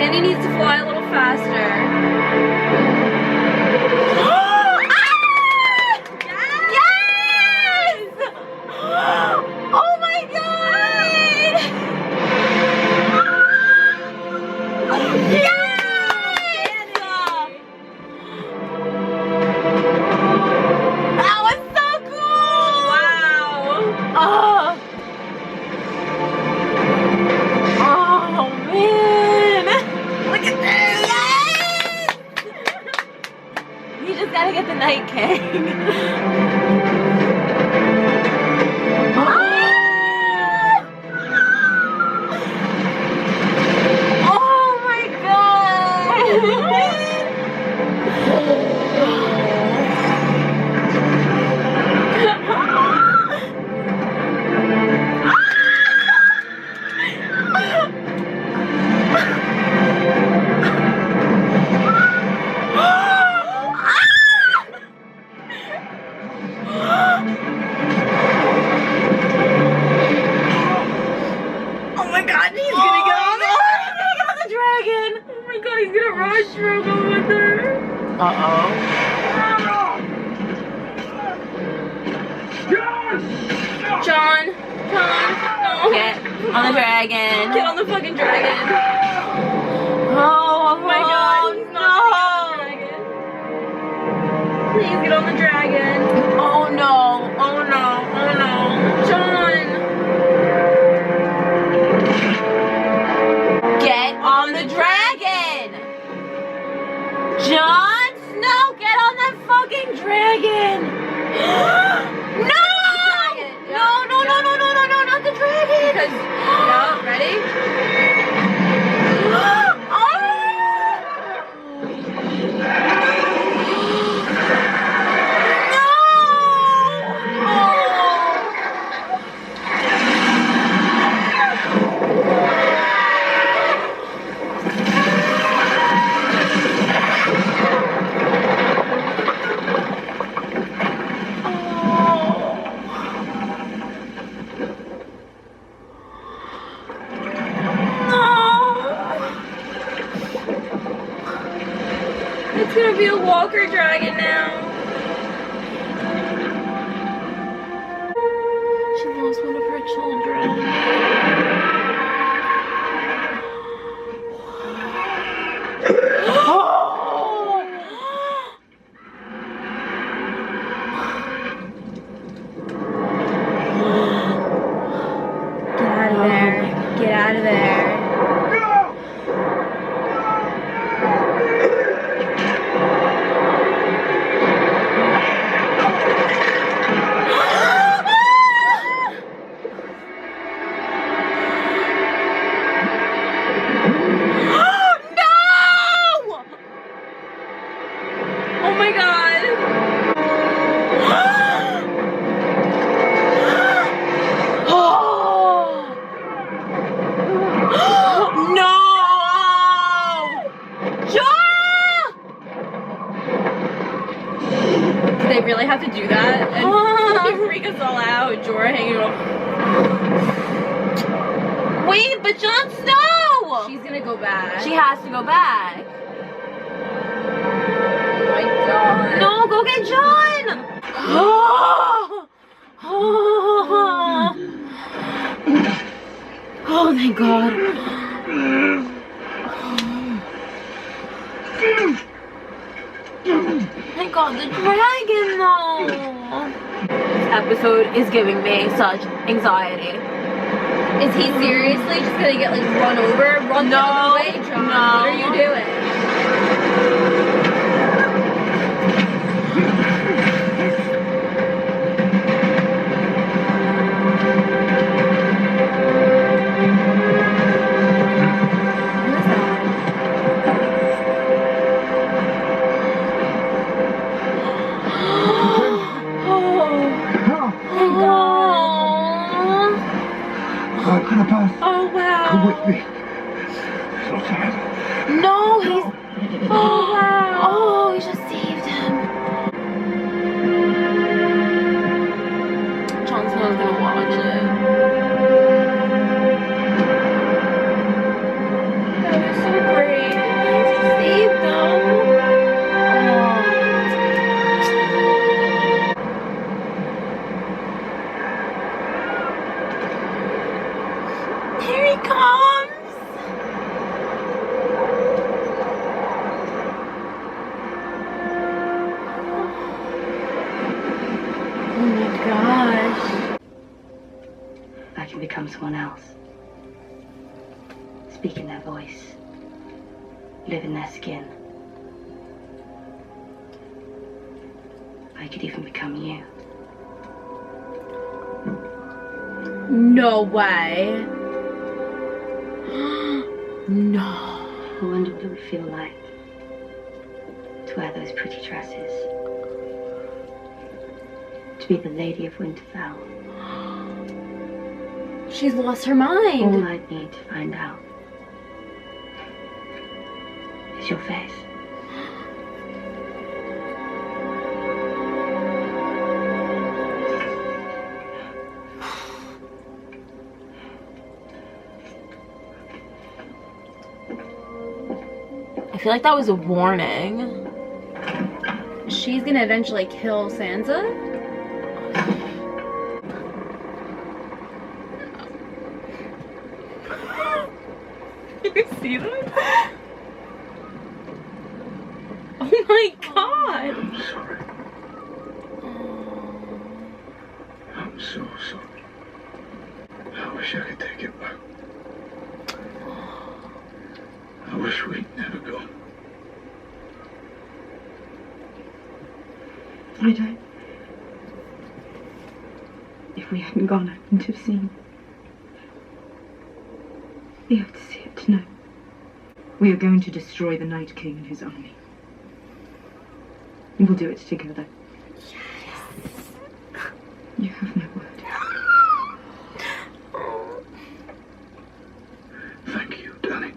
Candy needs to fly a little faster. Oh my god! Yes! That was so cool! Wow. Oh man! Look at this! Yes! You just gotta get the Night King. Uh-oh. John, no. Get on the dragon. Get on the fucking dragon. Oh my god, he's not gonna get on the dragon. Please get on the dragon. Oh no, oh no, oh no. John. Get on the dragon. Jon Snow, get on that fucking dragon. No! No, not the dragon. No, ready? It's gonna be a walker dragon now. She lost one of her children. Get out of there. Oh my god. No! Do they really have to do that? And freak us all out. Jorah hanging off. Wait, but Jon Snow! She's gonna go back. She has to go back. Oh my god. No, go get Jon! Oh, thank God. Thank God, the dragon though. This episode is giving me such anxiety. Is he seriously just gonna get like run over? Run the other way, John. No. What are you doing? Oh wow. Come with me. So sad. No, he's. Oh wow. Oh, he just saved him. Jon Snow's gonna watch it. That was so great. become someone else. Speak in their voice. Live in their skin. I could even become you. No way. No. I wonder what it would feel like to wear those pretty dresses. To be the Lady of Winterfell. She's lost her mind. All I'd need to find out is your face. I feel like that was a warning. She's gonna eventually kill Sansa? You see that? Oh my god! I'm sorry. I'm so sorry. I wish I could take it back. I wish we'd never gone. I don't. If we hadn't gone, I wouldn't have seen. We have to see it to know. We are going to destroy the Night King and his army. We'll do it together. Yes. You have my word. Thank you, Danny.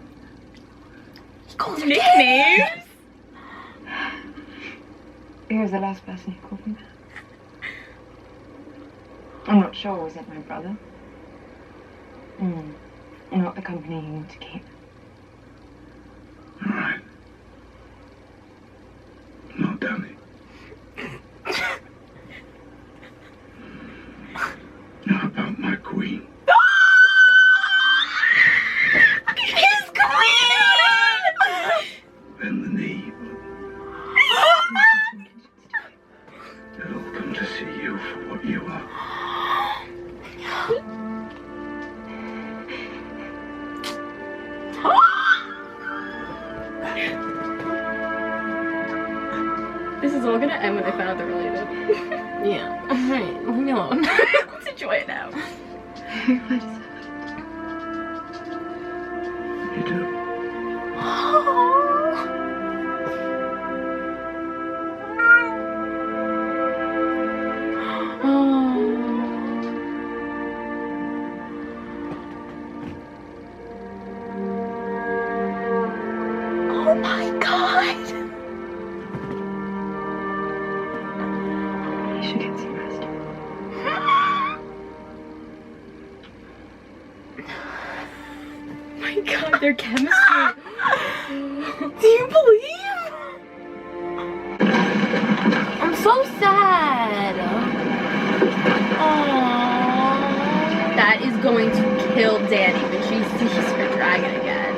Nicknames? He was the last person who called me that. I'm not sure, was it my brother? Not the company you want to keep. All right. No, Danny. How about my queen? His queen! Bend the knee, but they'll all come to see you for what you are. This is all gonna end when they find out they're related. Yeah. Alright, leave me alone. Let's enjoy it now. You do. Oh my god! You should get some rest. My god, their chemistry. Do you believe? I'm so sad. Aww. That is going to kill Dany when she sees her dragon again.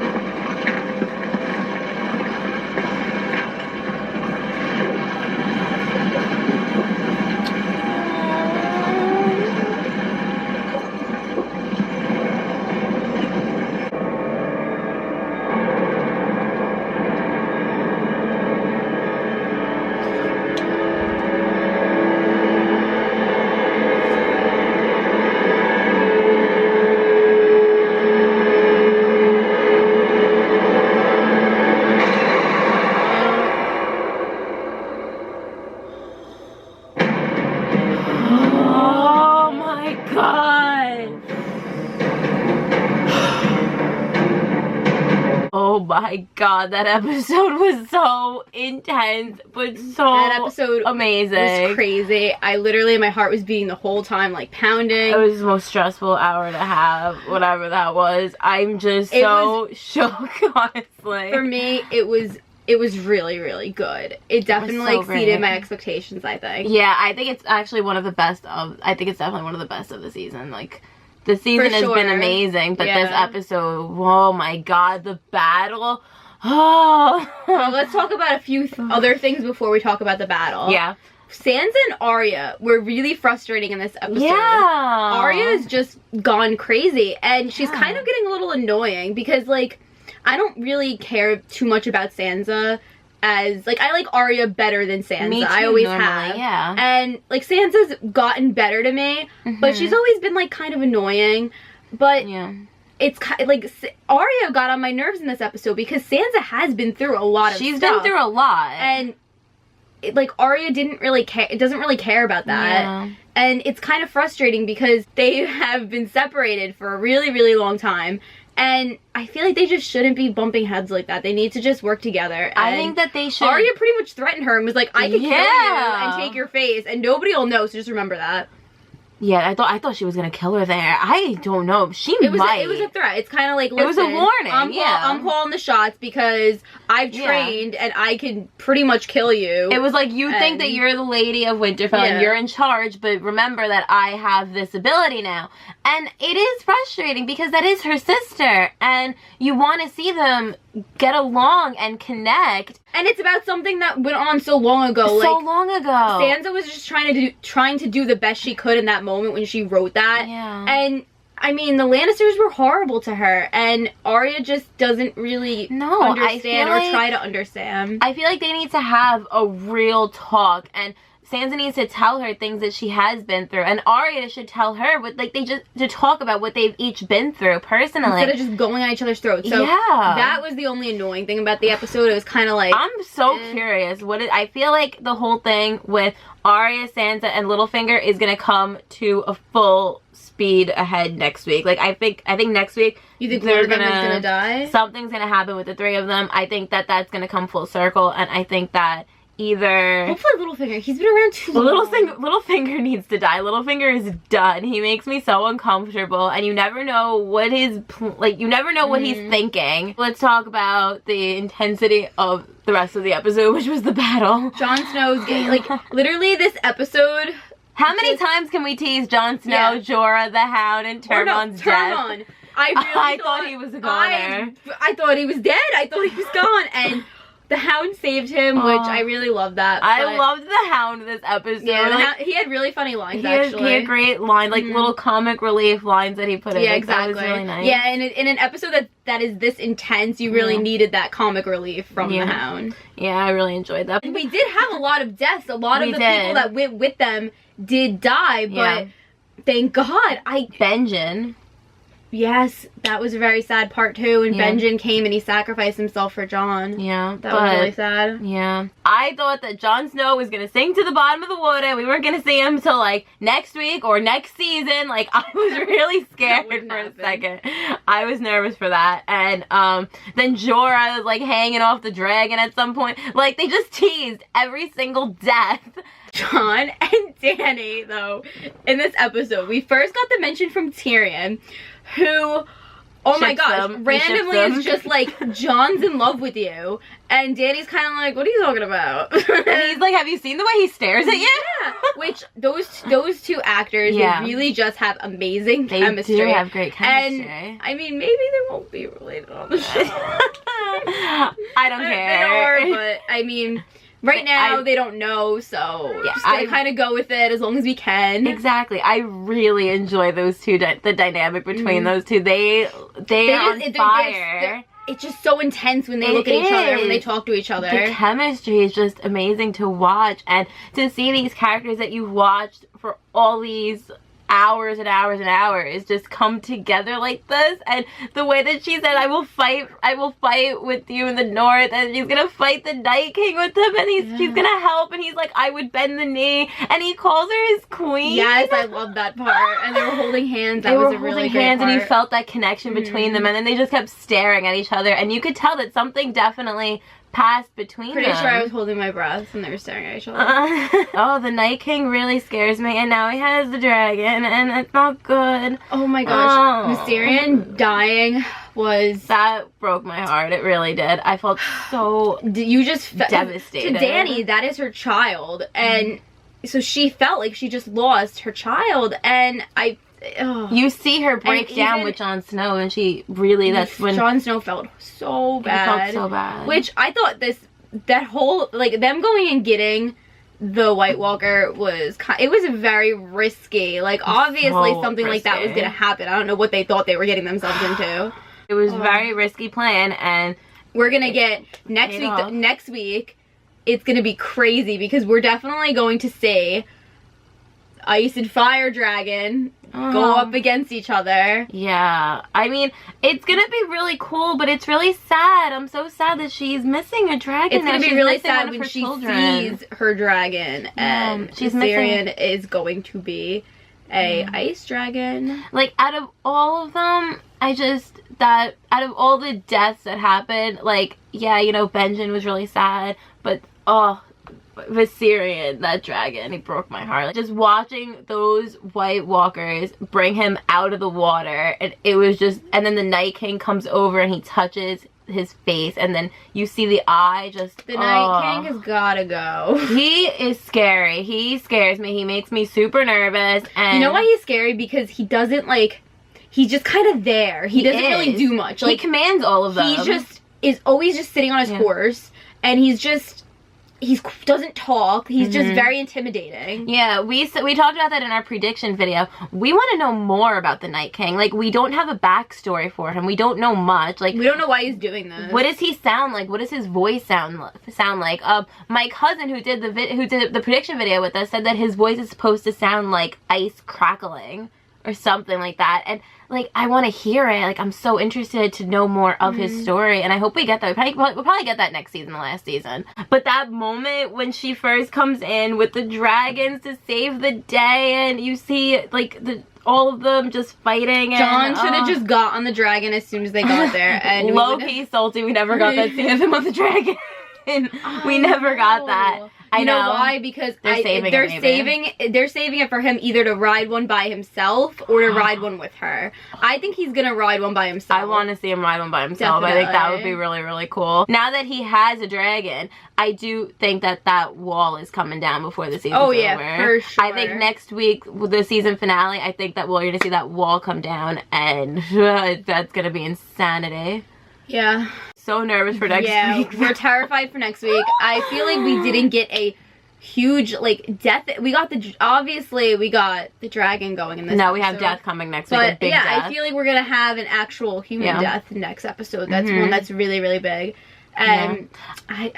Oh my god. Oh my god, that episode was so intense, but so That episode amazing. was crazy. I literally, my heart was beating the whole time, like pounding. It was the most stressful hour and a half, whatever that was. I'm just so shook, honestly. For me, it was really, really good. It definitely so exceeded great. my expectations, I think. Yeah, I think it's actually one of the best of, I think it's definitely one of the best of the season. Like, the season has been amazing, but this episode, oh my god, the battle. Oh. Well, let's talk about a few other things before we talk about the battle. Yeah. Sansa and Arya were really frustrating in this episode. Yeah. Arya's just gone crazy, and she's kind of getting a little annoying because, like, I don't really care too much about Sansa as, like, I like Arya better than Sansa. Me too, I always normally, have. yeah. And, like, Sansa's gotten better to me, but she's always been, like, kind of annoying. But it's like Arya got on my nerves in this episode because Sansa has been through a lot of stuff. She's been through a lot. And like Arya didn't really care. It doesn't really care about that. Yeah. And it's kind of frustrating because they have been separated for a really, really long time. And I feel like they just shouldn't be bumping heads like that. They need to just work together. And I think that they should. Arya pretty much threatened her and was like, I can kill you and take your face, and nobody will know, so just remember that. Yeah, I thought she was gonna kill her there. I don't know. It was a threat. It's kind of like, listen, it was a warning. I'm calling the shots because I've trained and I can pretty much kill you. It was like, you think that you're the Lady of Winterfell and you're in charge, but remember that I have this ability now. And it is frustrating because that is her sister, and you want to see them get along and connect. And it's about something that went on so long ago. So long ago. Sansa was just trying to do the best she could in that moment when she wrote that. Yeah. And I mean, the Lannisters were horrible to her, and Arya just doesn't really understand or try to understand. I feel like they need to have a real talk, and Sansa needs to tell her things that she has been through, and Arya should tell her what, like, they just to talk about what they've each been through personally, instead of just going on each other's throats. So that was the only annoying thing about the episode. It was kind of like, I'm so curious. I feel like the whole thing with Arya, Sansa, and Littlefinger is gonna come to a full speed ahead next week. Like, I think next week, you think one of them is gonna die? Something's gonna happen with the three of them. I think that that's gonna come full circle, and I think that either hopefully Littlefinger, he's been around too long. Littlefinger needs to die. Littlefinger is done. He makes me so uncomfortable, and you never know what his what he's thinking. Let's talk about the intensity of the rest of the episode, which was the battle. Jon Snow's getting, like, literally this episode. How many times can we tease Jon Snow, Jorah the Hound, and Tyrion's death? I thought he was a goner. I thought he was dead. I thought he was gone, and the Hound saved him, which I really love that. I loved the Hound this episode. Yeah, he had really funny lines, actually. He had great lines, like little comic relief lines that he put in. Yeah, exactly. That was really nice. Yeah, and in an episode that is this intense, you really needed that comic relief from the Hound. Yeah, I really enjoyed that. And we did have a lot of deaths. A lot of the people that went with them did die, but thank God. Benjen. Yes, that was a very sad part too, and Benjen came and he sacrificed himself for Jon. Yeah, that was really sad. Yeah. I thought that Jon Snow was gonna sink to the bottom of the water. We weren't gonna see him until, like, next week or next season. Like, I was really scared for a second. I was nervous for that. And then Jorah was, like, hanging off the dragon at some point. Like, they just teased every single death. Jon and Dany, though, in this episode, we first got the mention from Tyrion, who, oh my gosh, randomly is just like, Jon's in love with you, and Dany's kind of like, what are you talking about? And he's like, have you seen the way he stares at you? Yeah, which those two actors, they really just have amazing chemistry. They do have great chemistry. And, I mean, maybe they won't be related on the show. I don't care. They are, but, I mean, right now, they don't know, so just gonna kind of go with it as long as we can. Exactly. I really enjoy those two, the dynamic between those two. They are on fire. It's just so intense when they look at each other, when they talk to each other. The chemistry is just amazing to watch, and to see these characters that you've watched for all these hours and hours and hours just come together like this. And the way that she said, I will fight with you in the north, and she's gonna fight the Night King with him, and she's gonna help, and he's like, I would bend the knee, and he calls her his queen. Yes, I love that part. And they were holding hands. That was a really great part. And you felt that connection between them, and then they just kept staring at each other, and you could tell that something definitely passed between them. Pretty sure I was holding my breath when they were staring at each other. Oh, the Night King really scares me, and now he has the dragon, and it's not good. Oh my gosh, Viserion dying that broke my heart. It really did. I felt so devastated. To Dany, that is her child, and so she felt like she just lost her child, and you see her break down with Jon Snow, and she really, that's when Jon Snow felt so bad. He felt so bad. Which I thought that whole, like, them going and getting the White Walker was it was very risky. Like, obviously So something like that was risky. gonna happen. I don't know what they thought they were getting themselves into. It was a very risky plan, and we're gonna get next paid week. off. Next week, it's gonna be crazy because we're definitely going to see Ice and Fire Dragon go up against each other. Yeah, I mean, it's gonna be really cool, but it's really sad. I'm so sad that she's missing a dragon. It's gonna now. be She's really missing one sad of when her she children. sees her dragon, and she's Viserion is going to be a ice dragon. Like, out of all of them, out of all the deaths that happened, like, yeah, you know, Benjen was really sad, but, Viserion, that dragon, he broke my heart. Like, just watching those White Walkers bring him out of the water, and it was just, and then the Night King comes over and he touches his face, and then you see the eye just, The Night King has gotta go. He is scary. He scares me. He makes me super nervous, and You know why he's scary? Because he doesn't, like, he's just kind of there. He doesn't really do much. He Like, commands all of them. he just is always just sitting on his horse, and he doesn't talk. He's just very intimidating. Yeah, we talked about that in our prediction video. We want to know more about the Night King. Like, we don't have a backstory for him. We don't know much. Like, We don't know why he's doing this. what does he sound like? What does his voice sound like? My cousin who did the prediction video with us said that his voice is supposed to sound like ice crackling or something like that. And like, I want to hear it. Like, I'm so interested to know more of his story, and I hope we get that. We'll probably get that next season, the last season. But that moment when she first comes in with the dragons to save the day, and you see like all of them just fighting. John should have just got on the dragon as soon as they got there. And low-key salty we never got that scene of him on the dragon. We never got that. I know why? Because they're saving it for him either to ride one by himself or to ride one with her. I think he's gonna ride one by himself. I want to see him ride one by himself. I think that would be really, really cool. Now that he has a dragon, I do think that wall is coming down before the season's over. Oh yeah, for sure. I think next week, with the season finale, I think that you're gonna see that wall come down, and that's gonna be insanity. Yeah. So nervous for next week. We're terrified for next week. I feel like we didn't get a huge, like, death. Obviously we got the dragon going in this episode. We have death coming next week. But a big yeah, death. I feel like we're gonna have an actual human death next episode. That's one that's really, really big. And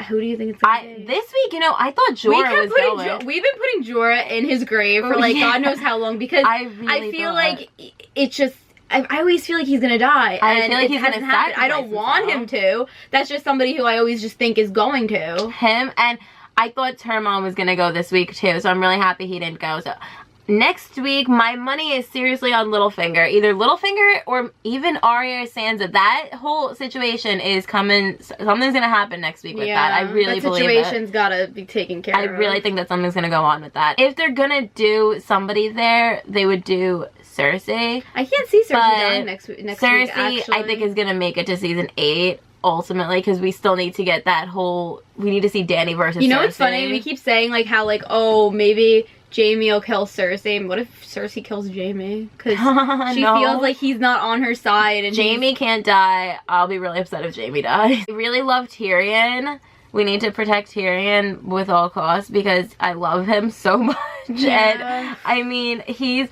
who do you think it's gonna be? This week, you know, I thought Jorah was going. We've been putting Jorah in his grave for like God knows how long, because I feel like it's just, I always feel like he's gonna die. I feel like he's gonna happen. I don't want him to. That's just somebody who I always just think is going to. Him, and I thought Termon was gonna go this week too, so I'm really happy he didn't go. So next week, my money is seriously on Littlefinger. Either Littlefinger or even Arya or Sansa. That whole situation is coming. Something's gonna happen next week with that. I really believe it. That situation's gotta be taken care of. I really think that something's gonna go on with that. If they're gonna do somebody there, they would do Cersei. I can't see Cersei dying next week. Cersei, actually. I think, is gonna make it to season 8 ultimately, because we still need to get that whole. We need to see Dany versus. You know Cersei. what's funny? We keep saying like how like, oh, maybe Jaime will kill Cersei. And what if Cersei kills Jaime? Because she feels like he's not on her side, and Jaime can't die. I'll be really upset if Jaime dies. I really love Tyrion. We need to protect Tyrion with all costs because I love him so much. And I mean, he's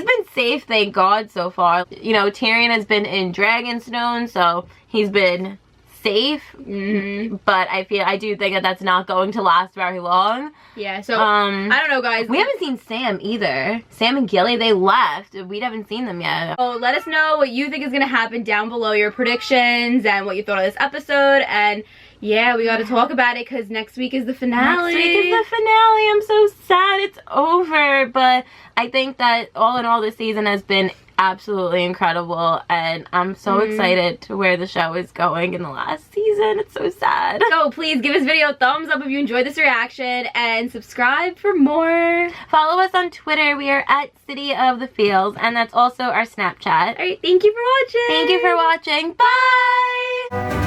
been safe, thank God, so far. You know, Tyrion has been in Dragonstone, so he's been safe. But I do think that that's not going to last very long. Yeah, so I don't know, guys. We haven't seen Sam either. Sam and Gilly, they left. We haven't seen them yet. So let us know what you think is going to happen down below, your predictions and what you thought of this episode. And yeah, we got to talk about it because next week is the finale. Next week is the finale. I'm so sad it's over. But I think that all in all, this season has been absolutely incredible, and I'm so excited to where the show is going in the last season. It's so sad. So please give this video a thumbs up if you enjoyed this reaction, and subscribe for more. Follow us on Twitter. We are at City of the Fields, and that's also our Snapchat. All right, thank you for watching. Thank you for watching. Bye!